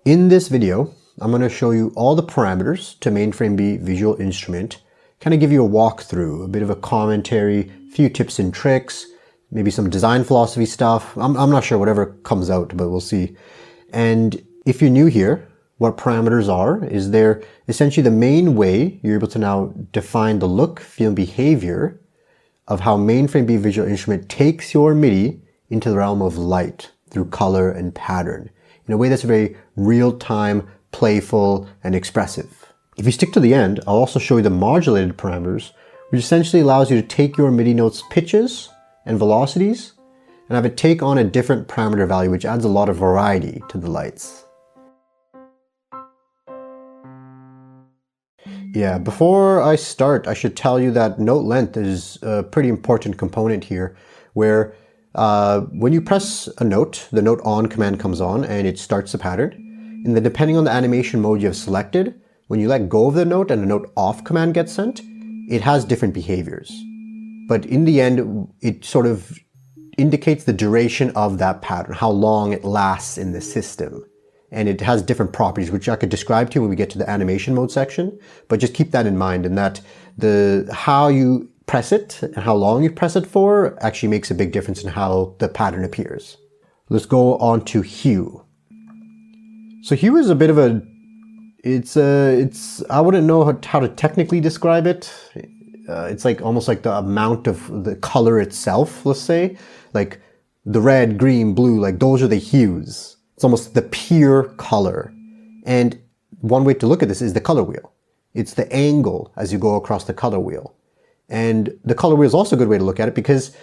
In this video, I'm going to show you all the parameters to mainframe visual instrument, kind of give you a walkthrough, a bit of a commentary, a few tips and tricks, maybe some design philosophy stuff. I'm not sure, whatever comes out, but we'll see. And if you're new here, what parameters are, is they're essentially the main way you're able to now define the look, feel, and behavior of how mainframe visual instrument takes your MIDI into the realm of light through color and pattern in a way that's very real-time, playful, and expressive. If you stick to the end, I'll also show you the modulated parameters, which essentially allows you to take your MIDI notes pitches and velocities and have it take on a different parameter value, which adds a lot of variety to the lights. Yeah, before I start, I should tell you that note length is a pretty important component here, where when you press a note, the note on command comes on and it starts the pattern. And then depending on the animation mode you have selected, when you let go of the note and the note off command gets sent, it has different behaviors. But in the end, it sort of indicates the duration of that pattern, how long it lasts in the system. And it has different properties, which I could describe to you when we get to the animation mode section. But just keep that in mind, and that how you press it and how long you press it for actually makes a big difference in how the pattern appears. Let's go on to hue. So hue is a bit of a, I wouldn't know how to technically describe it. It's like almost like the amount of the color itself, let's say. Like the red, green, blue, like those are the hues. It's almost the pure color. And one way to look at this is the color wheel. It's the angle as you go across the color wheel. And the color wheel is also a good way to look at it, because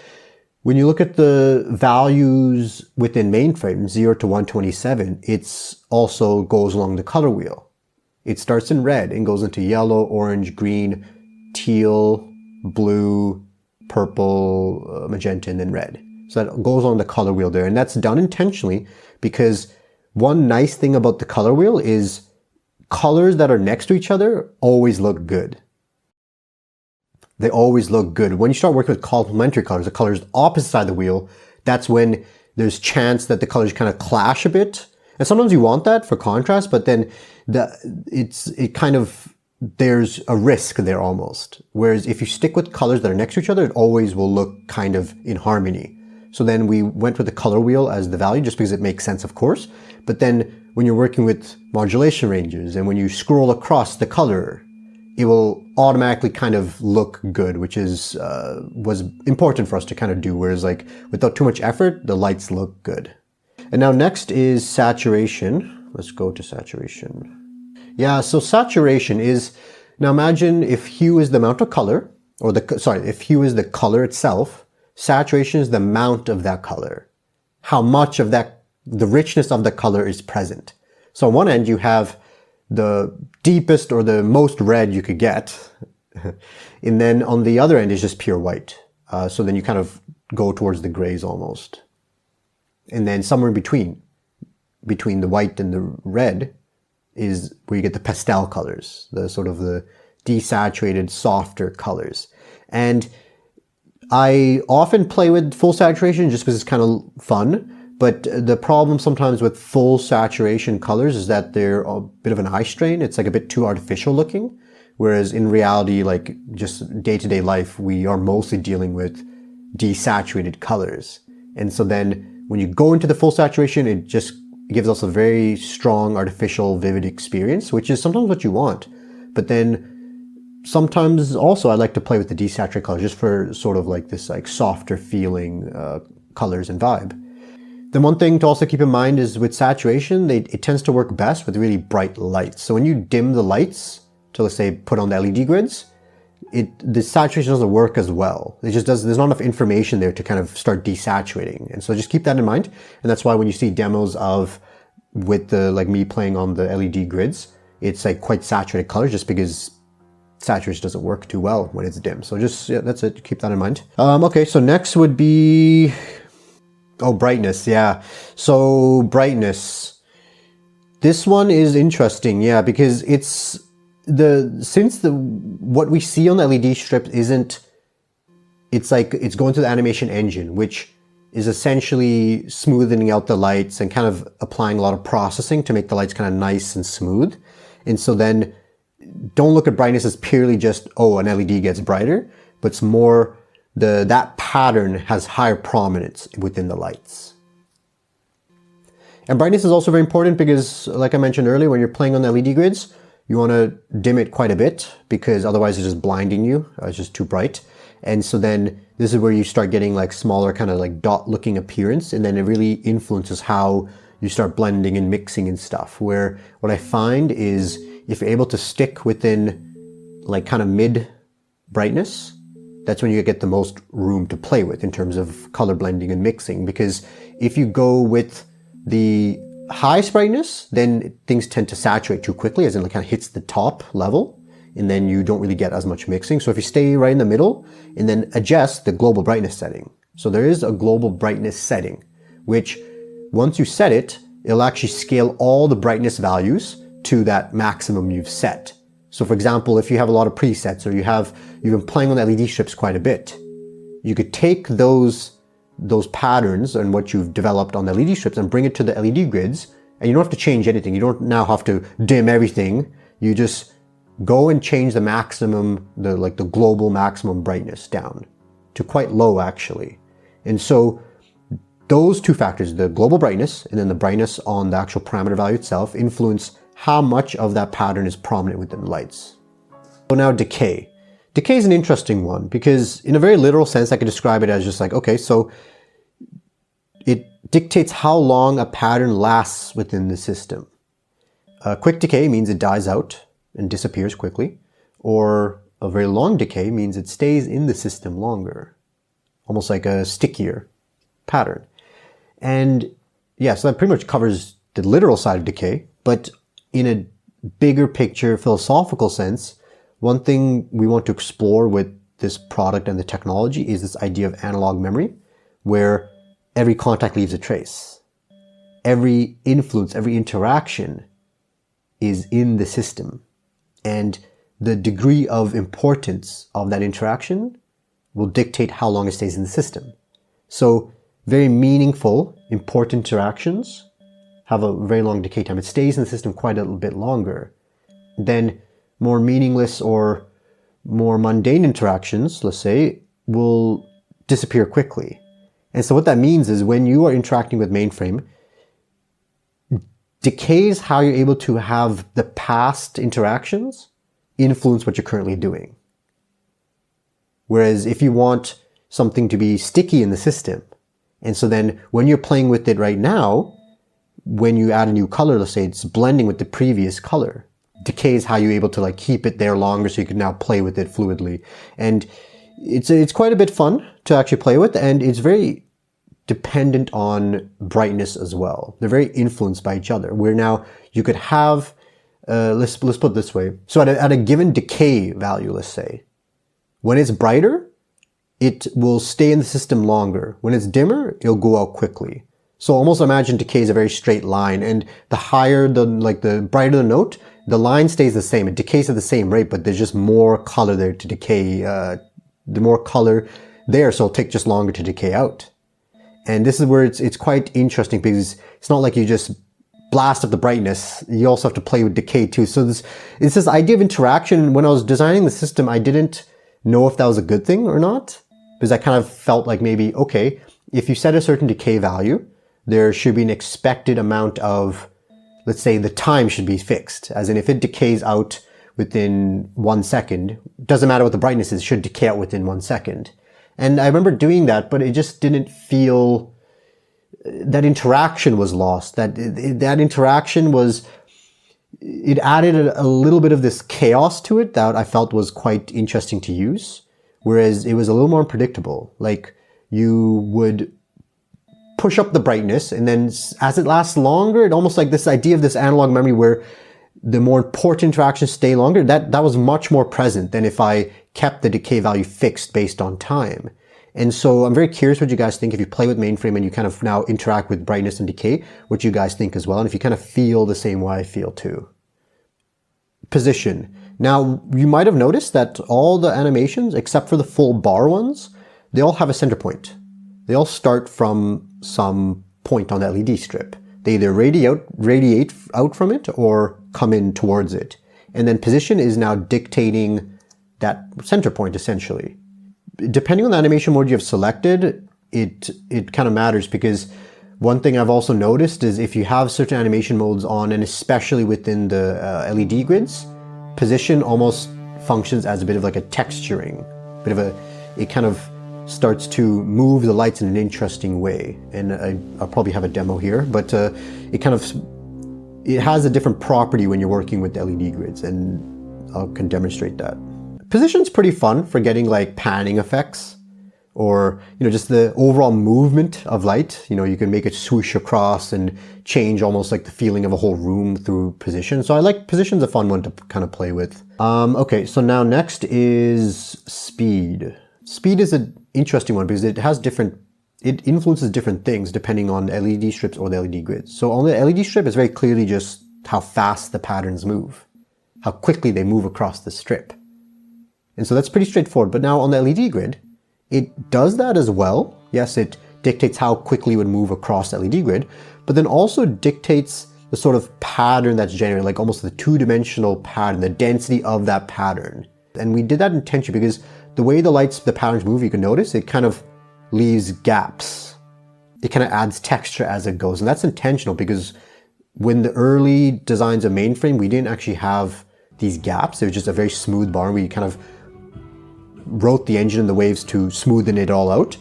when you look at the values within mainframe, 0 to 127, it's also goes along the color wheel. It starts in red and goes into yellow, orange, green, teal, blue, purple, magenta, and then red. So that goes along the color wheel there. And that's done intentionally because one nice thing about the color wheel is colors that are next to each other always look good. They always look good. When you start working with complementary colors, the colors opposite side of the wheel, that's when there's chance that the colors kind of clash a bit. And sometimes you want that for contrast, but then there's a risk there almost. Whereas if you stick with colors that are next to each other, it always will look kind of in harmony. So then we went with the color wheel as the value just because it makes sense, of course. But then when you're working with modulation ranges and when you scroll across the color, it will automatically kind of look good, which is was important for us to kind of do. Whereas like without too much effort, the lights look good. And now next is saturation. Let's go to saturation. Yeah, so saturation is, now imagine if hue is the amount of color, or if hue is the color itself, saturation is the amount of that color. How much of that, the richness of the color is present. So on one end you have the deepest or the most red you could get. And then on the other end is just pure white. So then you kind of go towards the grays almost. And then somewhere in between the white and the red is where you get the pastel colors, the sort of the desaturated, softer colors. And I often play with full saturation just because it's kind of fun. But the problem sometimes with full saturation colors is that they're a bit of an eye strain. It's like a bit too artificial looking. Whereas in reality, like just day-to-day life, we are mostly dealing with desaturated colors. And so then when you go into the full saturation, it just gives us a very strong, artificial, vivid experience, which is sometimes what you want. But then sometimes also I like to play with the desaturated colors just for sort of like this like softer feeling colors and vibe. The one thing to also keep in mind is with saturation, it tends to work best with really bright lights. So when you dim the lights to, let's say, put on the LED grids, the saturation doesn't work as well. There's not enough information there to kind of start desaturating. And so just keep that in mind. And that's why when you see demos with like me playing on the LED grids, it's like quite saturated colors just because saturation doesn't work too well when it's dim. So just, yeah, that's it. Keep that in mind. Okay, so next would be, brightness. Yeah. So brightness. This one is interesting. Yeah, because what we see on the LED strip it's going through the animation engine, which is essentially smoothing out the lights and kind of applying a lot of processing to make the lights kind of nice and smooth. And so then don't look at brightness as purely just, oh, an LED gets brighter, but it's more that pattern has higher prominence within the lights. And brightness is also very important because, like I mentioned earlier, when you're playing on the LED grids, you want to dim it quite a bit because otherwise it's just blinding you. It's just too bright. And so then this is where you start getting like smaller kind of like dot looking appearance, and then it really influences how you start blending and mixing and stuff. Where what I find is if you're able to stick within like kind of mid brightness, that's when you get the most room to play with in terms of color blending and mixing. Because if you go with the highest brightness, then things tend to saturate too quickly, as in it kind of hits the top level, and then you don't really get as much mixing. So if you stay right in the middle and then adjust the global brightness setting. So there is a global brightness setting, which once you set it, it'll actually scale all the brightness values to that maximum you've set. So for example, if you have a lot of presets or you've been playing on LED strips quite a bit, you could take those patterns and what you've developed on the LED strips and bring it to the LED grids, and you don't have to change anything. You don't now have to dim everything. You just go and change the maximum, the global maximum brightness down to quite low actually. And so those two factors, the global brightness and then the brightness on the actual parameter value itself, influence how much of that pattern is prominent within the lights. So now decay. Decay is an interesting one because in a very literal sense, I could describe it as just like, okay, so it dictates how long a pattern lasts within the system. Quick decay means it dies out and disappears quickly, or a very long decay means it stays in the system longer, almost like a stickier pattern. And yeah, so that pretty much covers the literal side of decay, but in a bigger picture philosophical sense, one thing we want to explore with this product and the technology is this idea of analog memory, where every contact leaves a trace. Every influence, every interaction is in the system. And the degree of importance of that interaction will dictate how long it stays in the system. So very meaningful, important interactions have a very long decay time. It stays in the system quite a little bit longer. Then more meaningless or more mundane interactions, let's say, will disappear quickly. And so what that means is when you are interacting with mainframe, decay is how you're able to have the past interactions influence what you're currently doing. Whereas if you want something to be sticky in the system, and so then when you're playing with it right now, when you add a new color, let's say it's blending with the previous color, decay is how you're able to like keep it there longer so you can now play with it fluidly. And it's quite a bit fun to actually play with, and it's very dependent on brightness as well. They're very influenced by each other, where now you could have, let's put it this way. So at a given decay value, let's say, when it's brighter, it will stay in the system longer. When it's dimmer, it'll go out quickly. So almost imagine decay is a very straight line, and the higher the brighter the note, the line stays the same. It decays at the same rate, but there's just more color there to decay. The more color there, so it'll take just longer to decay out. And this is where it's quite interesting because it's not like you just blast up the brightness. You also have to play with decay too. So it's this idea of interaction. When I was designing the system, I didn't know if that was a good thing or not, because I kind of felt like maybe, okay, if you set a certain decay value, there should be an expected amount of, let's say the time should be fixed. As in if it decays out within 1 second, doesn't matter what the brightness is, it should decay out within 1 second. And I remember doing that, but it just didn't feel, that interaction was lost. That interaction was, it added a little bit of this chaos to it that I felt was quite interesting to use. Whereas it was a little more unpredictable. Like you would push up the brightness, and then as it lasts longer, it almost like this idea of this analog memory where the more important interactions stay longer, that was much more present than if I kept the decay value fixed based on time. And so I'm very curious what you guys think if you play with mainframe and you kind of now interact with brightness and decay, what you guys think as well, and if you kind of feel the same way I feel too. Position. Now, you might have noticed that all the animations, except for the full bar ones, they all have a center point. they all start from some point on the LED strip. They either radiate out from it or come in towards it. And then position is now dictating that center point essentially. Depending on the animation mode you have selected, it kind of matters, because one thing I've also noticed is if you have certain animation modes on, and especially within the LED grids, position almost functions as a bit of like a texturing, it kind of starts to move the lights in an interesting way. And I'll probably have a demo here, but it has a different property when you're working with LED grids, and I can demonstrate that. Position's pretty fun for getting like panning effects, or just the overall movement of light. You can make it swoosh across and change almost like the feeling of a whole room through position. So I like position's a fun one to kind of play with. Okay, so now next is speed. Speed is an interesting one because it influences different things depending on the LED strips or the LED grids. So on the LED strip, it's very clearly just how fast the patterns move, how quickly they move across the strip. And so that's pretty straightforward. But now on the LED grid, it does that as well. Yes, it dictates how quickly it would move across the LED grid, but then also dictates the sort of pattern that's generated, like almost the two-dimensional pattern, the density of that pattern. And we did that intentionally because the way the patterns move, you can notice, it kind of leaves gaps. It kind of adds texture as it goes. And that's intentional because when the early designs of mainframe, we didn't actually have these gaps. It was just a very smooth bar. We kind of wrote the engine and the waves to smoothen it all out.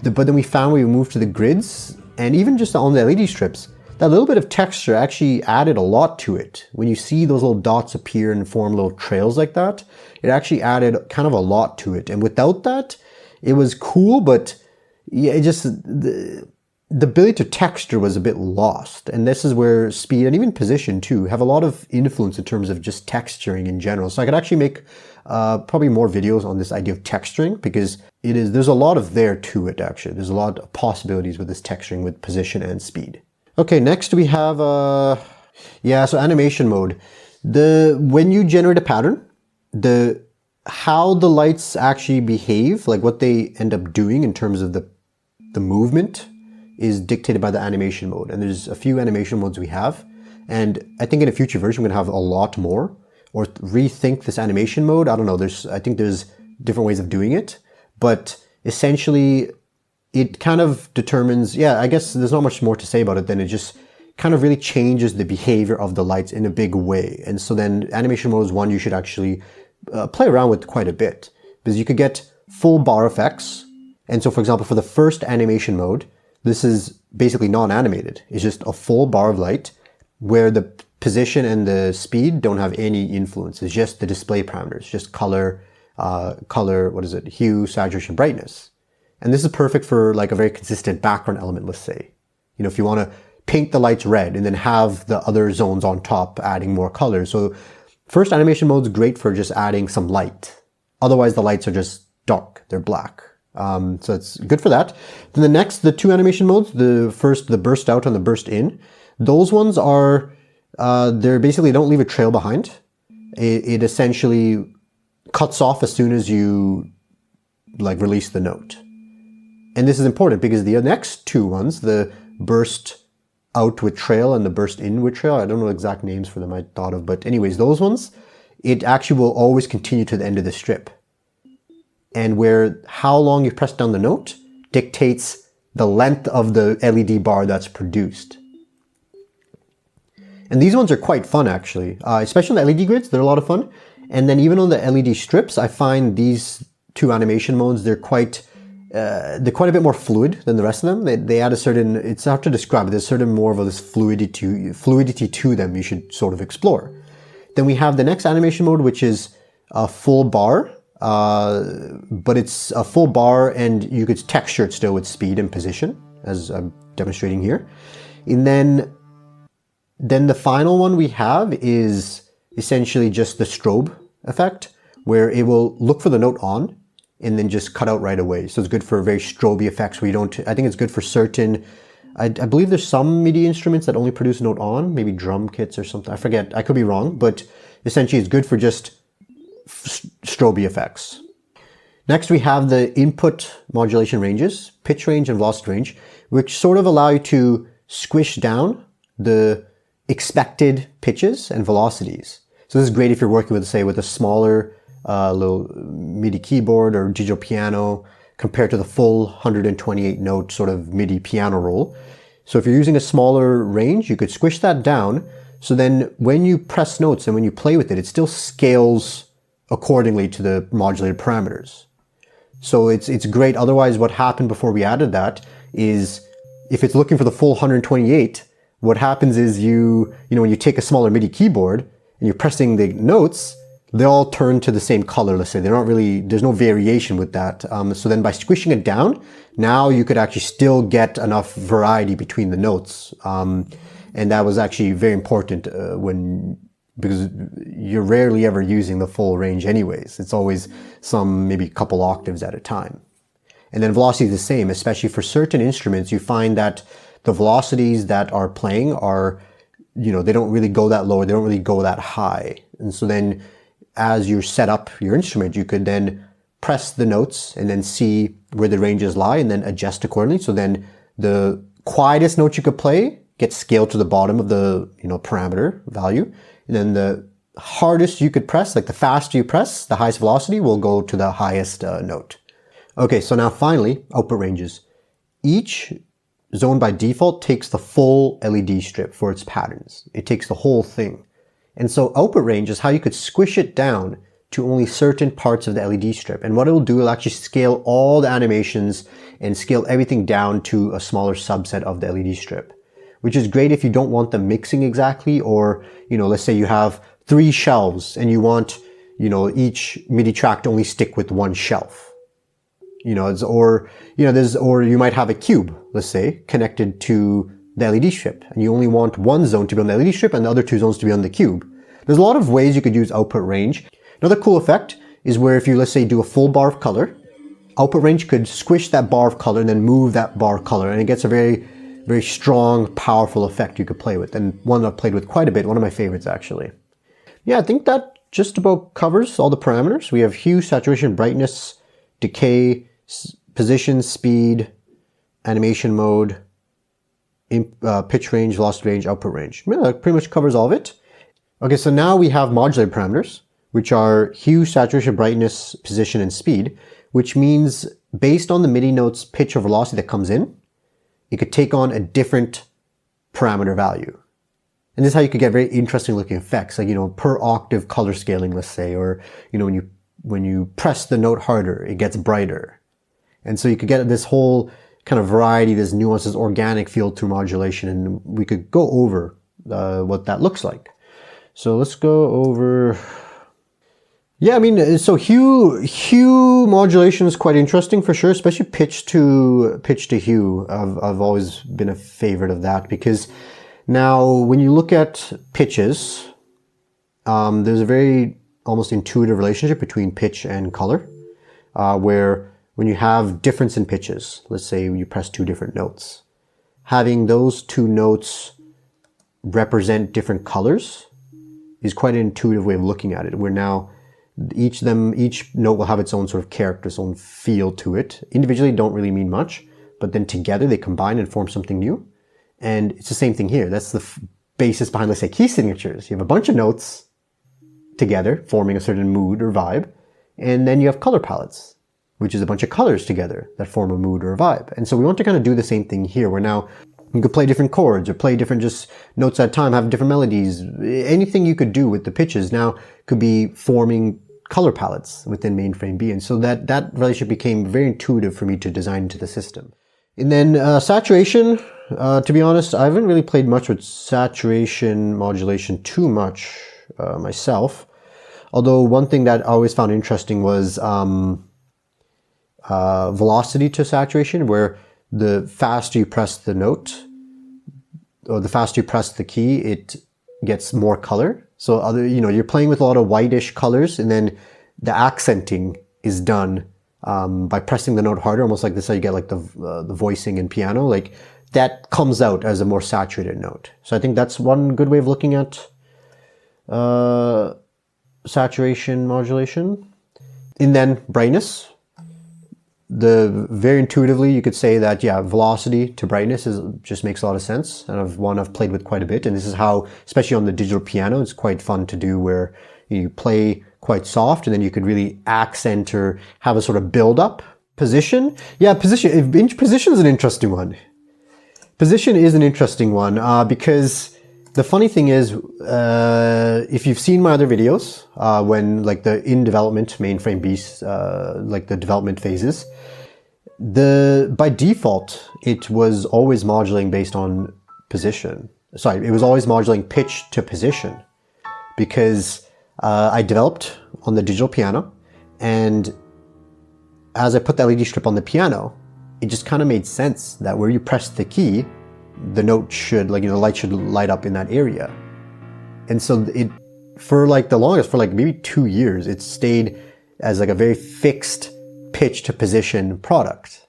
But then we found we moved to the grids, and even just on the LED strips, that little bit of texture actually added a lot to it. When you see those little dots appear and form little trails like that, it actually added kind of a lot to it. And without that, it was cool, but yeah, the ability to texture was a bit lost. And this is where speed and even position too have a lot of influence in terms of just texturing in general. So I could actually make probably more videos on this idea of texturing, because there's a lot of there to it actually. There's a lot of possibilities with this texturing with position and speed. Okay, next we have, so animation mode. When you generate a pattern, how the lights actually behave, like what they end up doing in terms of the movement, is dictated by the animation mode. And there's a few animation modes we have. And I think in a future version, we're gonna have a lot more, or rethink this animation mode. I don't know, I think there's different ways of doing it, but essentially it kind of determines, I guess there's not much more to say about it than it just kind of really changes the behavior of the lights in a big way. And so then animation mode is one you should actually play around with quite a bit, because you could get full bar effects. And so for example, for the first animation mode, this is basically non-animated. It's just a full bar of light where the position and the speed don't have any influence. It's just the display parameters, just color, hue, saturation, brightness. And this is perfect for like a very consistent background element, let's say. If you want to paint the lights red and then have the other zones on top adding more color. So first animation mode is great for just adding some light. Otherwise the lights are just dark, they're black. So it's good for that. Then the two animation modes, the burst out and the burst in, those ones are, they're basically don't leave a trail behind. It essentially cuts off as soon as you release the note. And this is important because the next two ones, the burst out with trail and the burst in with trail, I don't know exact names for them I thought of, but anyways, those ones, it actually will always continue to the end of the strip. And how long you press down the note dictates the length of the LED bar that's produced. And these ones are quite fun actually, especially on the LED grids, they're a lot of fun. And then even on the LED strips, I find these two animation modes, they're quite a bit more fluid than the rest of them. They add a certain, it's hard to describe, but there's certain more of this fluidity to them you should sort of explore. Then we have the next animation mode, which is a full bar, but it's a full bar and you could texture it still with speed and position, as I'm demonstrating here. And then the final one we have is essentially just the strobe effect, where it will look for the note on and then just cut out right away. So it's good for very strobe effects where you don't, I think it's good for certain, I believe there's some MIDI instruments that only produce note on, maybe drum kits or something, I forget, I could be wrong, but essentially it's good for just strobe effects. Next, we have the input modulation ranges, pitch range and velocity range, which sort of allow you to squish down the expected pitches and velocities. So this is great if you're working with, say, with a smaller little MIDI keyboard or digital piano compared to the full 128 note sort of MIDI piano roll. So if you're using a smaller range, you could squish that down. So then when you press notes and when you play with it, it still scales accordingly to the modulated parameters. So it's great. Otherwise, what happened before we added that is if it's looking for the full 128, what happens is when you take a smaller MIDI keyboard and you're pressing the notes, they all turn to the same color, let's say. There's no variation with that. So then by squishing it down, now you could actually still get enough variety between the notes. And that was actually very important because you're rarely ever using the full range anyways. It's always maybe a couple octaves at a time. And then velocity is the same, especially for certain instruments. You find that the velocities that are playing are, they don't really go that low, they don't really go that high. And so then as you set up your instrument, you could then press the notes and then see where the ranges lie and then adjust accordingly. So then the quietest note you could play gets scaled to the bottom of the, parameter value. And then the hardest you could press, like the faster you press, the highest velocity will go to the highest note. Okay, so now finally, output ranges. Each zone by default takes the full LED strip for its patterns. It takes the whole thing. And so output range is how you could squish it down to only certain parts of the LED strip. And what it will do, it'll actually scale all the animations and scale everything down to a smaller subset of the LED strip, which is great if you don't want them mixing exactly, or, let's say you have 3 shelves and you want, each MIDI track to only stick with one shelf. Or you might have a cube, let's say, connected to the LED strip, and you only want one zone to be on the LED strip and the other 2 zones to be on the cube. There's a lot of ways you could use output range. Another cool effect is where if you, let's say, do a full bar of color, output range could squish that bar of color and then move that bar of color, and it gets a very, very strong, powerful effect you could play with, and one I've played with quite a bit, one of my favorites actually. Yeah, I think that just about covers all the parameters. We have hue, saturation, brightness, decay, position, speed, animation mode, pitch range, velocity range, output range. Yeah, that pretty much covers all of it. Okay, so now we have modulated parameters, which are hue, saturation, brightness, position, and speed, which means based on the MIDI note's pitch or velocity that comes in, it could take on a different parameter value. And this is how you could get very interesting looking effects, like, per octave color scaling, let's say, or, when you press the note harder, it gets brighter. And so you could get this whole kind of variety, this nuance, this organic feel through modulation, and we could go over what that looks like. So let's go over. Yeah, so hue modulation is quite interesting for sure, especially pitch to hue. I've always been a favorite of that, because now when you look at pitches, there's a very almost intuitive relationship between pitch and color, where when you have difference in pitches, let's say you press 2 different notes, having those 2 notes represent different colors is quite an intuitive way of looking at it, where now each note will have its own sort of character, its own feel to it. Individually don't really mean much, but then together they combine and form something new. And it's the same thing here. That's the basis behind, let's say, key signatures. You have a bunch of notes together forming a certain mood or vibe, and then you have color palettes, which is a bunch of colors together that form a mood or a vibe. And so we want to kind of do the same thing here, where now you could play different chords or play different just notes at a time, have different melodies. Anything you could do with the pitches now could be forming color palettes within mainframe B. And so that relationship became very intuitive for me to design into the system. And then saturation, to be honest, I haven't really played much with saturation modulation too much myself. Although one thing that I always found interesting was velocity to saturation, where the faster you press the note, or the faster you press the key, it gets more color. So you're playing with a lot of whitish colors, and then the accenting is done by pressing the note harder, almost like this, how you get like the voicing in piano, like that comes out as a more saturated note. So I think that's one good way of looking at saturation modulation. And then brightness. the very intuitively, you could say that, yeah, velocity to brightness just makes a lot of sense, and I've played with quite a bit. And this is how, especially on the digital piano, it's quite fun to do, where you play quite soft and then you could really accent or have a sort of build up. Position, yeah, position is an interesting one. Position is an interesting one because the funny thing is, if you've seen my other videos, when like the in development mainframe beasts, like the development phases, by default, it was always modulating based on position. Sorry, it was always modulating pitch to position, because I developed on the digital piano, and as I put the LED strip on the piano, it just kind of made sense that where you press the key, the note should, like, you know, the light should light up in that area. And so it, for like the longest, for like maybe 2 years, it stayed as like a very fixed pitch to position product.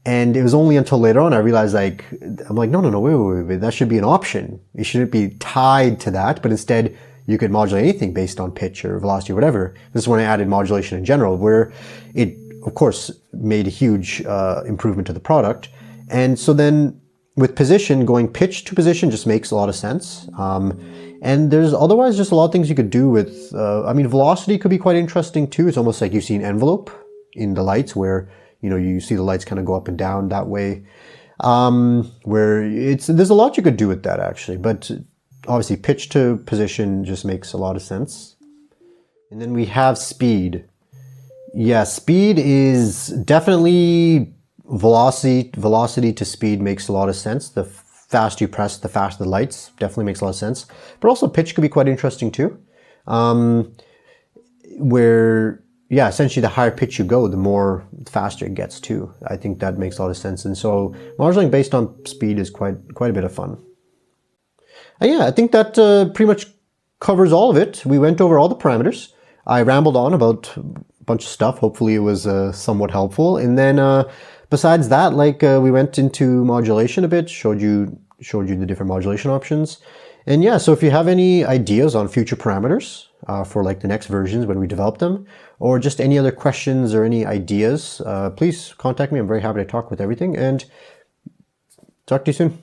And it was only until later on I realized, like, I'm like, no, wait, that should be an option. It shouldn't be tied to that, but instead you could modulate anything based on pitch or velocity or whatever. This is when I added modulation in general, where it, of course, made a huge improvement to the product. And so then with position, going pitch to position just makes a lot of sense. And there's otherwise just a lot of things you could do with, I mean, velocity could be quite interesting too. It's almost like you see an envelope in the lights, where, you know, you see the lights kind of go up and down that way. Where there's a lot you could do with that actually, but obviously pitch to position just makes a lot of sense. And then we have speed. Yeah, speed is definitely velocity to speed makes a lot of sense. The faster you press, the faster the lights, definitely makes a lot of sense. But also pitch could be quite interesting too. Where, yeah, essentially the higher pitch you go, the more faster it gets too. I think that makes a lot of sense. And so modulating based on speed is quite a bit of fun. And yeah, I think that pretty much covers all of it. We went over all the parameters. I rambled on about a bunch of stuff. Hopefully it was somewhat helpful. And then besides that, like we went into modulation a bit, showed you the different modulation options. And yeah, so if you have any ideas on future parameters for like the next versions when we develop them, or just any other questions or any ideas, please contact me. I'm very happy to talk with everything, and talk to you soon.